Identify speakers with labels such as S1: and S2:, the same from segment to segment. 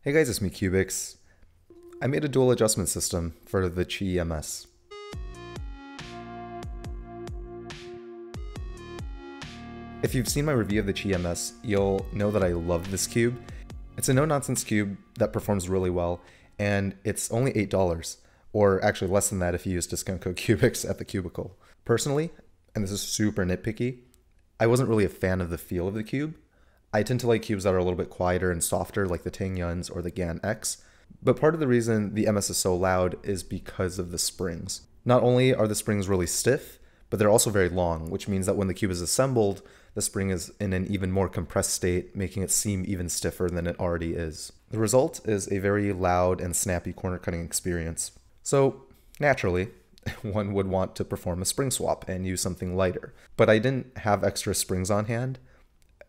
S1: Hey guys, it's me cyoubx. I made a dual adjustment system for the QiYi MS. If you've seen my review of the QiYi MS, you'll know that I love this cube. It's a no-nonsense cube that performs really well, and it's only $8, or actually less than that if you use discount code cyoubx at the cubicle. Personally, and this is super nitpicky, I wasn't really a fan of the feel of the cube. I tend to like cubes that are a little bit quieter and softer, like the Tangyuns or the GAN-X. But part of the reason the MS is so loud is because of the springs. Not only are the springs really stiff, but they're also very long, which means that when the cube is assembled, the spring is in an even more compressed state, making it seem even stiffer than it already is. The result is a very loud and snappy corner cutting experience. So, naturally, one would want to perform a spring swap and use something lighter. But I didn't have extra springs on hand.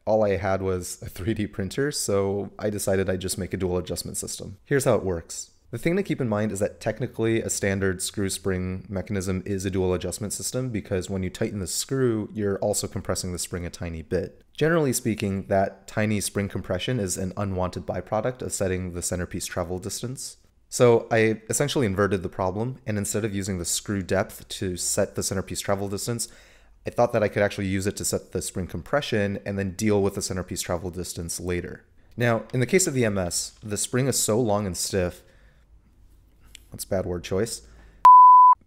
S1: All I had was a 3D printer, so I decided I'd just make a dual adjustment system. Here's how it works. The thing to keep in mind is that technically a standard screw spring mechanism is a dual adjustment system because when you tighten the screw, you're also compressing the spring a tiny bit. Generally speaking, that tiny spring compression is an unwanted byproduct of setting the centerpiece travel distance. So I essentially inverted the problem, and instead of using the screw depth to set the centerpiece travel distance, I thought that I could actually use it to set the spring compression and then deal with the centerpiece travel distance later. Now, in the case of the MS, the spring is so long and stiff, that's a bad word choice,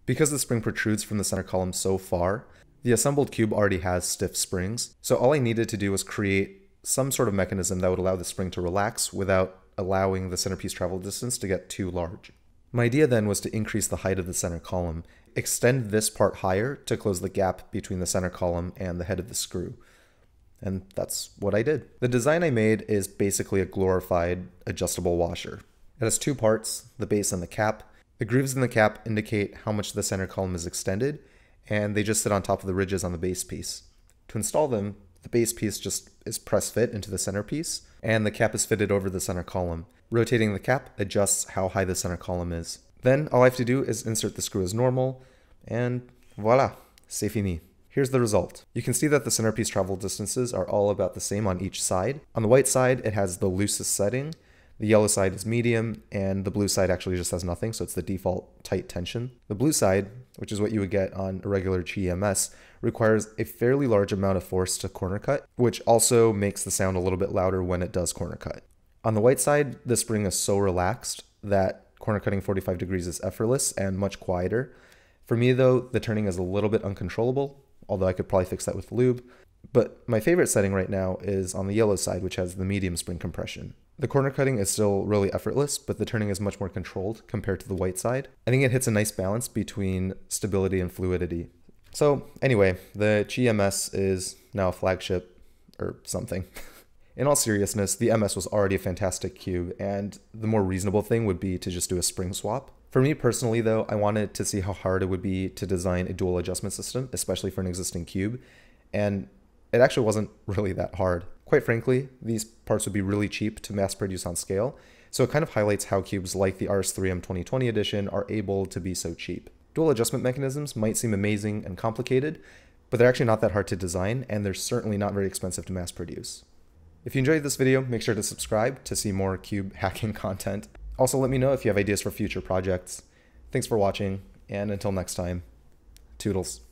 S1: because the spring protrudes from the center column so far, the assembled cube already has stiff springs, so all I needed to do was create some sort of mechanism that would allow the spring to relax without allowing the centerpiece travel distance to get too large. My idea then was to increase the height of the center column, extend this part higher to close the gap between the center column and the head of the screw. And that's what I did. The design I made is basically a glorified adjustable washer. It has two parts, the base and the cap. The grooves in the cap indicate how much the center column is extended, and they just sit on top of the ridges on the base piece. To install them, the base piece just is press fit into the centerpiece, and the cap is fitted over the center column. Rotating the cap adjusts how high the center column is. Then all I have to do is insert the screw as normal, and voila, c'est fini. Here's the result. You can see that the centerpiece travel distances are all about the same on each side. On the white side, it has the loosest setting, the yellow side is medium, and the blue side actually just has nothing, so it's the default tight tension. The blue side, which is what you would get on a regular QiYi MS, requires a fairly large amount of force to corner cut, which also makes the sound a little bit louder when it does corner cut. On the white side, the spring is so relaxed that corner cutting 45 degrees is effortless and much quieter. For me though, the turning is a little bit uncontrollable, although I could probably fix that with lube. But my favorite setting right now is on the yellow side, which has the medium spring compression. The corner cutting is still really effortless, but the turning is much more controlled compared to the white side. I think it hits a nice balance between stability and fluidity. So anyway, the QiYi MS is now a flagship or something. In all seriousness, the MS was already a fantastic cube, and the more reasonable thing would be to just do a spring swap. For me personally though, I wanted to see how hard it would be to design a dual adjustment system, especially for an existing cube, and it actually wasn't really that hard. Quite frankly, these parts would be really cheap to mass produce on scale, so it kind of highlights how cubes like the RS3M 2020 edition are able to be so cheap. Dual adjustment mechanisms might seem amazing and complicated, but they're actually not that hard to design, and they're certainly not very expensive to mass produce. If you enjoyed this video, make sure to subscribe to see more cube hacking content. Also, let me know if you have ideas for future projects. Thanks for watching, and until next time, toodles.